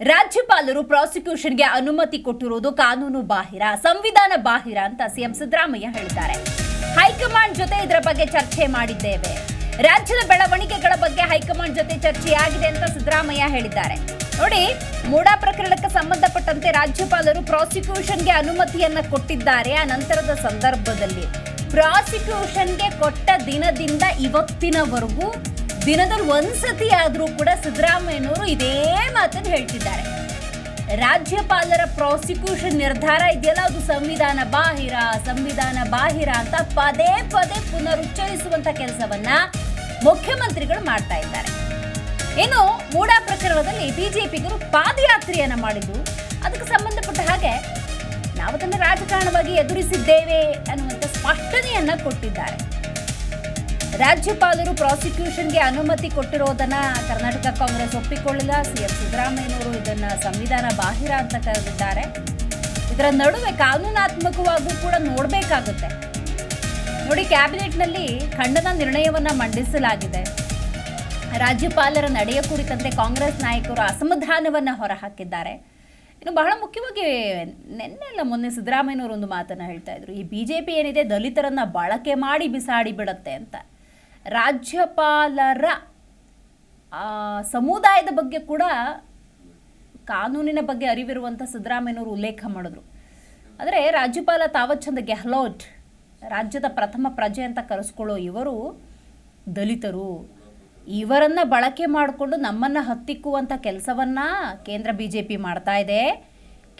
ರಾಜ್ಯಪಾಲರು ಪ್ರಾಸಿಕ್ಯೂಷನ್ಗೆ ಅನುಮತಿ ಕೊಟ್ಟಿರುವುದು ಕಾನೂನು ಬಾಹಿರ, ಸಂವಿಧಾನ ಬಾಹಿರ ಅಂತ ಸಿಎಂ ಸಿದ್ದರಾಮಯ್ಯ ಹೇಳಿದ್ದಾರೆ. ಹೈಕಮಾಂಡ್ ಜೊತೆ ಇದರ ಬಗ್ಗೆ ಚರ್ಚೆ ಮಾಡಿದ್ದೇವೆ. ರಾಜ್ಯದ ಬೆಳವಣಿಗೆಗಳ ಬಗ್ಗೆ ಹೈಕಮಾಂಡ್ ಜೊತೆ ಚರ್ಚೆಯಾಗಿದೆ ಅಂತ ಸಿದ್ದರಾಮಯ್ಯ ಹೇಳಿದ್ದಾರೆ. ನೋಡಿ, ಮೂಡಾ ಪ್ರಕರಣಕ್ಕೆ ಸಂಬಂಧಪಟ್ಟಂತೆ ರಾಜ್ಯಪಾಲರು ಪ್ರಾಸಿಕ್ಯೂಷನ್ಗೆ ಅನುಮತಿಯನ್ನ ಕೊಟ್ಟಿದ್ದಾರೆ. ಆ ನಂತರದ ಸಂದರ್ಭದಲ್ಲಿ ಪ್ರಾಸಿಕ್ಯೂಷನ್ಗೆ ಕೊಟ್ಟ ದಿನದಿಂದ ಇವತ್ತಿನವರೆಗೂ ದಿನದಲ್ಲಿ ಒಂದ್ಸತಿ ಆದರೂ ಕೂಡ ಸಿದ್ದರಾಮಯ್ಯನವರು ಇದೇ ಮಾತನ್ನು ಹೇಳ್ತಿದ್ದಾರೆ. ರಾಜ್ಯಪಾಲರ ಪ್ರಾಸಿಕ್ಯೂಷನ್ ನಿರ್ಧಾರ ಇದೆಯಲ್ಲ, ಅದು ಸಂವಿಧಾನ ಬಾಹಿರ ಅಂತ ಪದೇ ಪದೇ ಪುನರುಚ್ಚರಿಸುವಂತ ಕೆಲಸವನ್ನ ಮುಖ್ಯಮಂತ್ರಿಗಳು ಮಾಡ್ತಾ ಇದ್ದಾರೆ. ಇನ್ನು ಮೂಡಾ ಪ್ರಕರಣದಲ್ಲಿ ಬಿಜೆಪಿಗರು ಪಾದಯಾತ್ರೆಯನ್ನ ಮಾಡಿದ್ದು, ಅದಕ್ಕೆ ಸಂಬಂಧಪಟ್ಟ ಹಾಗೆ ನಾವು ಅದನ್ನು ರಾಜಕಾರಣವಾಗಿ ಎದುರಿಸಿದ್ದೇವೆ ಅನ್ನುವಂಥ ಸ್ಪಷ್ಟನೆಯನ್ನ ಕೊಟ್ಟಿದ್ದಾರೆ. ರಾಜ್ಯಪಾಲರು ಪ್ರಾಸಿಕ್ಯೂಷನ್ಗೆ ಅನುಮತಿ ಕೊಟ್ಟಿರೋದನ್ನ ಕರ್ನಾಟಕ ಕಾಂಗ್ರೆಸ್ ಒಪ್ಪಿಕೊಳ್ಳಿಲ್ಲ. ಸಿಎಂ ಸಿದ್ದರಾಮಯ್ಯನವರು ಇದನ್ನ ಸಂವಿಧಾನ ಬಾಹಿರ ಅಂತ ಕರೆದಿದ್ದಾರೆ. ಇದರ ನಡುವೆ ಕಾನೂನಾತ್ಮಕವಾಗೂ ಕೂಡ ನೋಡಬೇಕಾಗುತ್ತೆ. ನೋಡಿ, ಕ್ಯಾಬಿನೆಟ್ನಲ್ಲಿ ಖಂಡನ ನಿರ್ಣಯವನ್ನ ಮಂಡಿಸಲಾಗಿದೆ. ರಾಜ್ಯಪಾಲರ ನಡೆಯ ಕುರಿತಂತೆ ಕಾಂಗ್ರೆಸ್ ನಾಯಕರು ಅಸಮಾಧಾನವನ್ನ ಹೊರಹಾಕಿದ್ದಾರೆ. ಇನ್ನು ಬಹಳ ಮುಖ್ಯವಾಗಿ ನಿನ್ನೆಲ್ಲ ಮೊನ್ನೆ ಸಿದ್ದರಾಮಯ್ಯನವರು ಒಂದು ಮಾತನ್ನ ಹೇಳ್ತಾ ಇದ್ರು, ಈ ಬಿಜೆಪಿ ಏನಿದೆ ದಲಿತರನ್ನ ಬಳಕೆ ಮಾಡಿ ಬಿಸಾಡಿ ಬಿಡುತ್ತೆ ಅಂತ. ರಾಜ್ಯಪಾಲರ ಸಮುದಾಯದ ಬಗ್ಗೆ ಕೂಡ ಕಾನೂನಿನ ಬಗ್ಗೆ ಅರಿವಿರುವಂಥ ಸಿದ್ದರಾಮಯ್ಯನವರು ಉಲ್ಲೇಖ ಮಾಡಿದ್ರು. ಆದರೆ ರಾಜ್ಯಪಾಲ ತಾವತ್ ಚಂದ್ ಗೆಹ್ಲೋಟ್, ರಾಜ್ಯದ ಪ್ರಥಮ ಪ್ರಜೆ ಅಂತ ಕರೆಸ್ಕೊಳ್ಳೋ ಇವರು ದಲಿತರು, ಇವರನ್ನ ಬಳಕೆ ಮಾಡಿಕೊಂಡು ನಮ್ಮನ್ನು ಹತ್ತಿಕ್ಕುವಂಥ ಕೆಲಸವನ್ನ ಕೇಂದ್ರ ಬಿಜೆಪಿ ಮಾಡ್ತಾ ಇದೆ.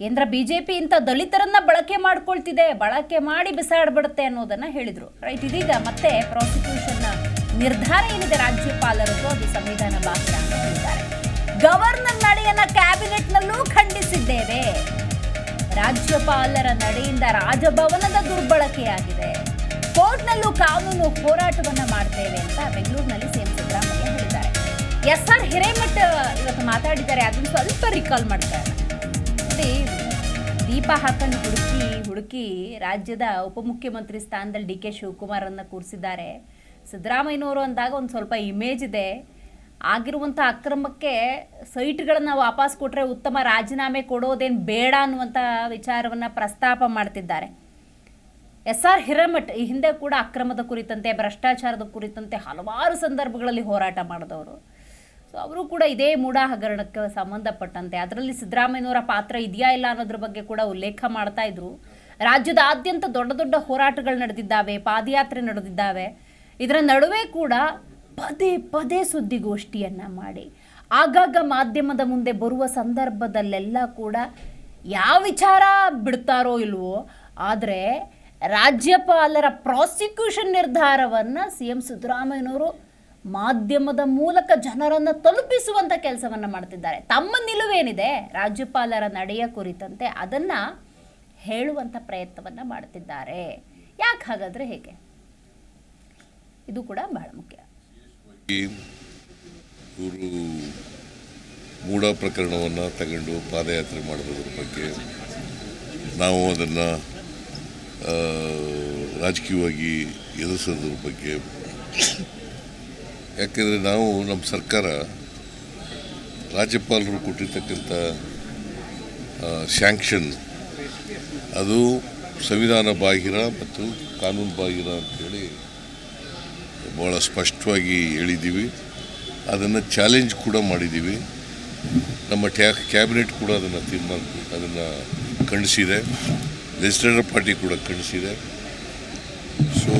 ಕೇಂದ್ರ ಬಿಜೆಪಿ ಇಂಥ ದಲಿತರನ್ನ ಬಳಕೆ ಮಾಡ್ಕೊಳ್ತಿದೆ, ಬಳಕೆ ಮಾಡಿ ಬಿಸಾಡ್ಬಿಡುತ್ತೆ ಅನ್ನೋದನ್ನ ಹೇಳಿದ್ರು. ರೈಟ್, ಇದೀಗ ಮತ್ತೆ ಪ್ರಾಸಿಕ್ಯೂಷನ್ ನಿರ್ಧಾರ ಏನಿದೆ ರಾಜ್ಯಪಾಲರದ್ದು, ಅದು ಸಂವಿಧಾನ ಬಾಹಿರ ಅಂತ ಹೇಳಿದ್ದಾರೆ. ಗವರ್ನರ್ ನಡೆಯನ್ನ ಕ್ಯಾಬಿನೆಟ್ನಲ್ಲೂ ಖಂಡಿಸಿದ್ದೇವೆ. ರಾಜ್ಯಪಾಲರ ನಡೆಯಿಂದ ರಾಜಭವನದ ದುರ್ಬಳಕೆಯಾಗಿದೆ. ಕೋರ್ಟ್ನಲ್ಲೂ ಕಾನೂನು ಹೋರಾಟವನ್ನ ಮಾಡ್ತೇವೆ ಅಂತ ಬೆಂಗಳೂರಿನಲ್ಲಿ ಸಿಎಂ ಸಿದ್ದರಾಮಯ್ಯ ಹೇಳಿದ್ದಾರೆ. SR ಹಿರೇಮಠ್ ಇವತ್ತು ಮಾತಾಡಿದ್ದಾರೆ, ಅದನ್ನು ಸ್ವಲ್ಪ ರಿಕಾಲ್ ಮಾಡ್ತಾರೆ. ನೋಡಿ, ದೀಪ ಹಾಕೊಂಡು ಹುಡುಕಿ ರಾಜ್ಯದ ಉಪಮುಖ್ಯಮಂತ್ರಿ ಸ್ಥಾನದಲ್ಲಿ DK ಶಿವಕುಮಾರನ್ನ ಕೂರಿಸಿದ್ದಾರೆ. ಸಿದ್ದರಾಮಯ್ಯನವರು ಅಂದಾಗ ಒಂದು ಸ್ವಲ್ಪ ಇಮೇಜ್ ಇದೆ. ಆಗಿರುವಂಥ ಅಕ್ರಮಕ್ಕೆ ಸೈಟ್ಗಳನ್ನು ವಾಪಸ್ ಕೊಟ್ಟರೆ ಉತ್ತಮ, ರಾಜೀನಾಮೆ ಕೊಡೋದೇನು ಬೇಡ ಅನ್ನುವಂಥ ವಿಚಾರವನ್ನು ಪ್ರಸ್ತಾಪ ಮಾಡ್ತಿದ್ದಾರೆ. SR ಹಿರೇಮಠ್ ಈ ಹಿಂದೆ ಕೂಡ ಅಕ್ರಮದ ಕುರಿತಂತೆ, ಭ್ರಷ್ಟಾಚಾರದ ಕುರಿತಂತೆ ಹಲವಾರು ಸಂದರ್ಭಗಳಲ್ಲಿ ಹೋರಾಟ ಮಾಡಿದವರು. ಸೊ ಅವರು ಕೂಡ ಇದೇ ಮೂಡಾ ಹಗರಣಕ್ಕೆ ಸಂಬಂಧಪಟ್ಟಂತೆ ಅದರಲ್ಲಿ ಸಿದ್ದರಾಮಯ್ಯನವರ ಪಾತ್ರ ಇದೆಯಾ ಇಲ್ಲ ಅನ್ನೋದ್ರ ಬಗ್ಗೆ ಕೂಡ ಉಲ್ಲೇಖ ಮಾಡ್ತಾ ಇದ್ರು. ರಾಜ್ಯದಾದ್ಯಂತ ದೊಡ್ಡ ದೊಡ್ಡ ಹೋರಾಟಗಳು ನಡೆದಿದ್ದಾವೆ, ಪಾದಯಾತ್ರೆ ನಡೆದಿದ್ದಾವೆ. ಇದರ ನಡುವೆ ಕೂಡ ಪದೇ ಪದೇ ಸುದ್ದಿಗೋಷ್ಠಿಯನ್ನು ಮಾಡಿ ಆಗಾಗ ಮಾಧ್ಯಮದ ಮುಂದೆ ಬರುವ ಸಂದರ್ಭದಲ್ಲೆಲ್ಲ ಕೂಡ ಯಾವ ವಿಚಾರ ಬಿಡ್ತಾರೋ ಇಲ್ವೋ, ಆದರೆ ರಾಜ್ಯಪಾಲರ ಪ್ರಾಸಿಕ್ಯೂಷನ್ ನಿರ್ಧಾರವನ್ನು ಸಿಎಂ ಸಿದ್ದರಾಮಯ್ಯನವರು ಮಾಧ್ಯಮದ ಮೂಲಕ ಜನರನ್ನು ತಲುಪಿಸುವಂಥ ಕೆಲಸವನ್ನು ಮಾಡ್ತಿದ್ದಾರೆ. ತಮ್ಮ ನಿಲುವೇನಿದೆ ರಾಜ್ಯಪಾಲರ ನಡೆಯ ಕುರಿತಂತೆ ಅದನ್ನು ಹೇಳುವಂಥ ಪ್ರಯತ್ನವನ್ನು ಮಾಡ್ತಿದ್ದಾರೆ. ಯಾಕೆ ಹಾಗಾದರೆ ಹೇಗೆ? ಇದು ಕೂಡ ಬಹಳ ಮುಖ್ಯ. ಇವರು ಮೂಡಾ ಪ್ರಕರಣವನ್ನು ತಗೊಂಡು ಪಾದಯಾತ್ರೆ ಮಾಡೋದ್ರ ಬಗ್ಗೆ ನಾವು ಅದನ್ನು ರಾಜಕೀಯವಾಗಿ ಎದುರಿಸೋದ್ರ ಬಗ್ಗೆ, ಯಾಕೆಂದರೆ ನಾವು ನಮ್ಮ ಸರ್ಕಾರ ರಾಜ್ಯಪಾಲರು ಕೊಟ್ಟಿರ್ತಕ್ಕಂಥ ಸ್ಯಾಂಕ್ಷನ್ ಅದು ಸಂವಿಧಾನ ಬಾಹಿರ ಮತ್ತು ಕಾನೂನು ಬಾಹಿರ ಅಂಥೇಳಿ ಭಾಳ ಸ್ಪಷ್ಟವಾಗಿ ಹೇಳಿದ್ದೀವಿ. ಅದನ್ನು ಚಾಲೆಂಜ್ ಕೂಡ ಮಾಡಿದ್ದೀವಿ. ನಮ್ಮ ಕ್ಯಾಬಿನೆಟ್ ಕೂಡ ಅದನ್ನು ಖಂಡಿಸಿದೆ. ಲೆಜಿಸ್ಲೇಟಿವ್ ಪಾರ್ಟಿ ಕೂಡ ಖಂಡಿಸಿದೆ. ಸೊ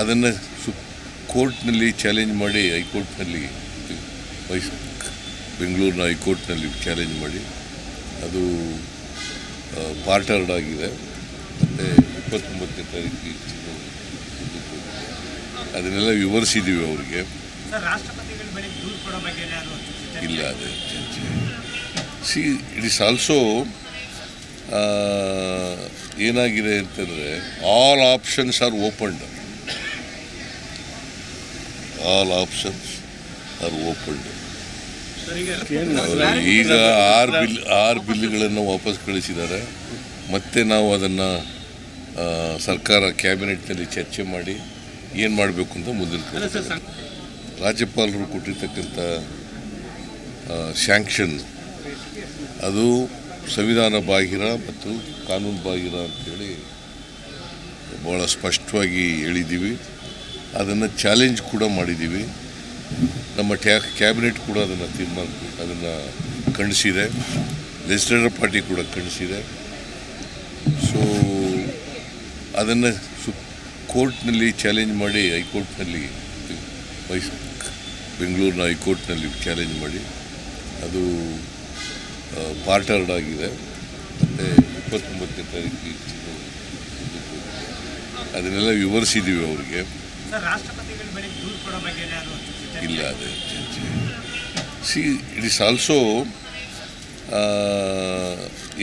ಅದನ್ನು ಕೋರ್ಟ್ನಲ್ಲಿ ಚಾಲೆಂಜ್ ಮಾಡಿ, ಹೈಕೋರ್ಟ್ನಲ್ಲಿ, ಬೆಂಗಳೂರಿನ ಹೈಕೋರ್ಟ್ನಲ್ಲಿ ಚಾಲೆಂಜ್ ಮಾಡಿ ಅದು ಪಾರ್ಟ್ ಆಗಿದೆ. ಮತ್ತು 29ನೇ ತಾರೀಕಿಗೆ ಅದನ್ನೆಲ್ಲ ವಿವರಿಸಿದ್ದೀವಿ ಅವರಿಗೆ. ಇಲ್ಲ, ಅದೇ ಇಟ್ ಈಸ್ ಆಲ್ಸೋ ಏನಾಗಿದೆ ಅಂತಂದರೆ ಆಲ್ ಆಪ್ಷನ್ಸ್ ಆರ್ ಓಪನ್ಡ್. ಈಗ 6 ಬಿಲ್ಗಳನ್ನು ವಾಪಸ್ ಕಳಿಸಿದ್ದಾರೆ. ಮತ್ತೆ ನಾವು ಅದನ್ನು ಸರ್ಕಾರ ಕ್ಯಾಬಿನೆಟ್ನಲ್ಲಿ ಚರ್ಚೆ ಮಾಡಿ ಏನು ಮಾಡಬೇಕು ಅಂತ ಮುಂದಿನ ರಾಜ್ಯಪಾಲರು ಕೊಟ್ಟಿರ್ತಕ್ಕಂಥ ಸ್ಯಾಂಕ್ಷನ್ ಅದು ಸಂವಿಧಾನ ಬಾಹಿರ ಮತ್ತು ಕಾನೂನು ಬಾಹಿರ ಅಂತೇಳಿ ಭಾಳ ಸ್ಪಷ್ಟವಾಗಿ ಹೇಳಿದ್ದೀವಿ. ಅದನ್ನು ಚಾಲೆಂಜ್ ಕೂಡ ಮಾಡಿದ್ದೀವಿ. ನಮ್ಮ ಕ್ಯಾಬಿನೆಟ್ ಕೂಡ ಅದನ್ನು ಖಂಡಿಸಿದೆ. ಲೆಜಿಸ್ಲೇಟಿವ್ ಪಾರ್ಟಿ ಕೂಡ ಖಂಡಿಸಿದೆ. ಸೊ ಅದನ್ನು ಕೋರ್ಟ್ನಲ್ಲಿ ಚಾಲೆಂಜ್ ಮಾಡಿ ಹೈಕೋರ್ಟ್ನಲ್ಲಿ ಬೆಂಗಳೂರಿನ ಹೈಕೋರ್ಟ್ನಲ್ಲಿ ಚಾಲೆಂಜ್ ಮಾಡಿ ಅದು ಪಾರ್ಟರ್ಡ್ ಆಗಿದೆ. ಮತ್ತು 29ನೇ ತಾರೀಕಿಗೆ ಅದನ್ನೆಲ್ಲ ವಿವರಿಸಿದ್ದೀವಿ ಅವರಿಗೆ. ಇಲ್ಲ, ಅದೇ ಇಟ್ ಈಸ್ ಆಲ್ಸೋ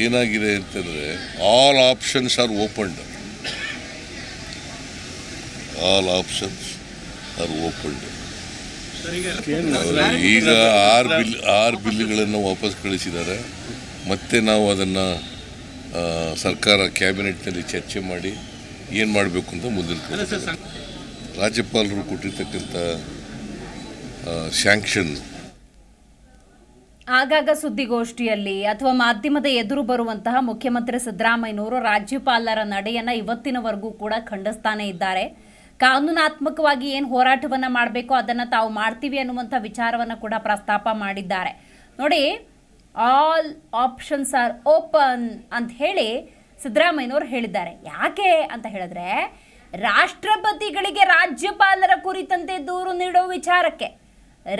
ಏನಾಗಿದೆ ಅಂತಂದರೆ all options are opened. All options are opened. ಈಗ 6 ಬಿಲ್ಗಳನ್ನು ವಾಪಸ್ ಕಳಿಸಿದ್ದಾರೆ. ಮತ್ತೆ ನಾವು ಅದನ್ನು ಸರ್ಕಾರ ಕ್ಯಾಬಿನೆಟ್ನಲ್ಲಿ ಚರ್ಚೆ ಮಾಡಿ ಏನು ಮಾಡಬೇಕು ಅಂತ ಮುಂದಿನ ರಾಜ್ಯಪಾಲರು ಕೊಟ್ಟಿರ್ತಕ್ಕಂಥ ಸ್ಯಾಂಕ್ಷನ್ ಆಗಾಗ ಸುದ್ದಿಗೋಷ್ಠಿಯಲ್ಲಿ ಅಥವಾ ಮಾಧ್ಯಮದ ಎದುರು ಬರುವಂತಹ ಮುಖ್ಯಮಂತ್ರಿ ಸಿದ್ದರಾಮಯ್ಯನವರು ರಾಜ್ಯಪಾಲರ ನಡೆಯನ್ನು ಇವತ್ತಿನವರೆಗೂ ಕೂಡ ಖಂಡಿಸ್ತಾನೆ ಇದ್ದಾರೆ. ಕಾನೂನಾತ್ಮಕವಾಗಿ ಏನು ಹೋರಾಟವನ್ನು ಮಾಡಬೇಕೋ ಅದನ್ನು ತಾವು ಮಾಡ್ತೀವಿ ಅನ್ನುವಂಥ ವಿಚಾರವನ್ನು ಕೂಡ ಪ್ರಸ್ತಾಪ ಮಾಡಿದ್ದಾರೆ. ನೋಡಿ, ಆಲ್ ಆಪ್ಷನ್ಸ್ ಆರ್ ಓಪನ್ ಅಂತ ಹೇಳಿ ಸಿದ್ದರಾಮಯ್ಯನವರು ಹೇಳಿದ್ದಾರೆ. ಯಾಕೆ ಅಂತ ಹೇಳಿದ್ರೆ, ರಾಷ್ಟ್ರಪತಿಗಳಿಗೆ ರಾಜ್ಯಪಾಲರ ಕುರಿತಂತೆ ದೂರು ನೀಡೋ ವಿಚಾರಕ್ಕೆ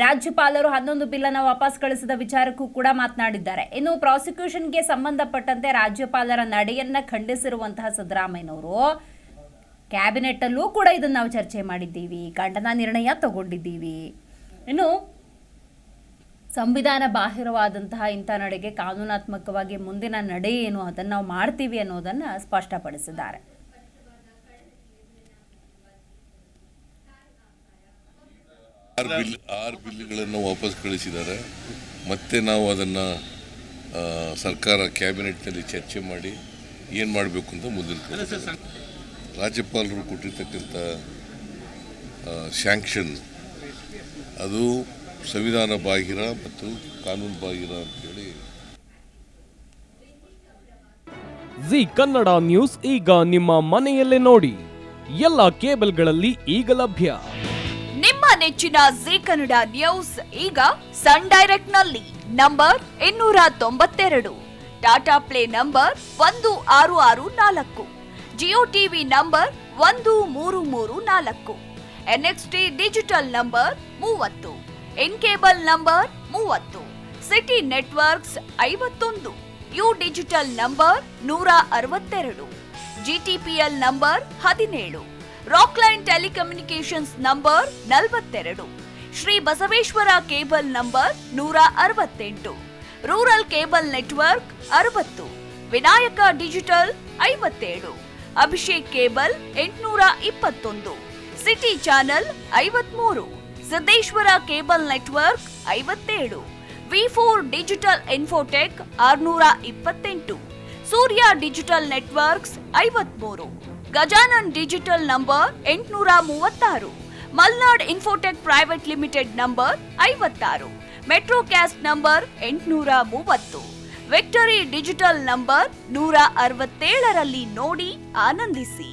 ರಾಜ್ಯಪಾಲರು 11 ಬಿಲ್ಲನ್ನು ವಾಪಸ್ ಕಳಿಸಿದ ವಿಚಾರಕ್ಕೂ ಕೂಡ ಮಾತನಾಡಿದ್ದಾರೆ. ಇನ್ನು ಪ್ರಾಸಿಕ್ಯೂಷನ್ಗೆ ಸಂಬಂಧಪಟ್ಟಂತೆ ರಾಜ್ಯಪಾಲರ ನಡೆಯನ್ನು ಖಂಡಿಸಿರುವಂತಹ ಸಿದ್ದರಾಮಯ್ಯನವರು ಕ್ಯಾಬಿನೆಟ್ಟಲ್ಲೂ ಕೂಡ ಇದನ್ನು ನಾವು ಚರ್ಚೆ ಮಾಡಿದ್ದೀವಿ, ಖಂಡನ ನಿರ್ಣಯ ತಗೊಂಡಿದ್ದೀವಿ. ಇನ್ನು ಸಂವಿಧಾನ ಬಾಹಿರವಾದಂತಹ ಇಂಥ ನಡೆಗೆ ಕಾನೂನಾತ್ಮಕವಾಗಿ ಮುಂದಿನ ನಡೆ ಏನು ಅದನ್ನು ನಾವು ಮಾಡ್ತೀವಿ ಅನ್ನೋದನ್ನು ಸ್ಪಷ್ಟಪಡಿಸಿದ್ದಾರೆ. ಆರು ಬಿಲ್ಗಳನ್ನು ವಾಪಸ್ ಕಳಿಸಿದ್ದಾರೆ. ಮತ್ತೆ ನಾವು ಅದನ್ನು ಸರ್ಕಾರ ಕ್ಯಾಬಿನೆಟ್ನಲ್ಲಿ ಚರ್ಚೆ ಮಾಡಿ ಏನು ಮಾಡಬೇಕು ಅಂತ ಮುಂದಿನ ರಾಜ್ಯಪಾಲರು ಕೊಟ್ಟಿರ್ತಕ್ಕಂಥ ಸ್ಯಾಂಕ್ಷನ್ ಅದು ಸಂವಿಧಾನ ಬಾಹಿರ ಮತ್ತು ಕಾನೂನು ಬಾಹಿರ ಅಂತೇಳಿ. ಜಿ ಕನ್ನಡ ನ್ಯೂಸ್ ಈಗ ನಿಮ್ಮ ಮನೆಯಲ್ಲೇ ನೋಡಿ. ಎಲ್ಲ ಕೇಬಲ್ಗಳಲ್ಲಿ ಈಗ ಲಭ್ಯ. ನಿಮ್ಮ ನೆಚ್ಚಿನ ಜಿ ಕನ್ನಡ ನ್ಯೂಸ್ ಈಗ ಸನ್ ಡೈರೆಕ್ಟ್ ನಲ್ಲಿ number 292, Tata play number 1664, Jio TV number 1334, NXT digital number 30, in cable number 30, city networks 51, U digital number 162, GTPL number 17, Rockline telecommunications number 42, Shri Basaveshwara cable number 168, rural cable network 60, Vinayaka digital 57, Abhishek cable 821, city channel 53, Siddeshwara cable network 57, V4 digital Infotech 628, Surya digital networks 53, Gajanan digital number 836, Malnad Infotech Private Limited number 56, Metrocast number 830, Victory Digital number 167ರಲ್ಲಿ ನೋಡಿ ಆನಂದಿಸಿ.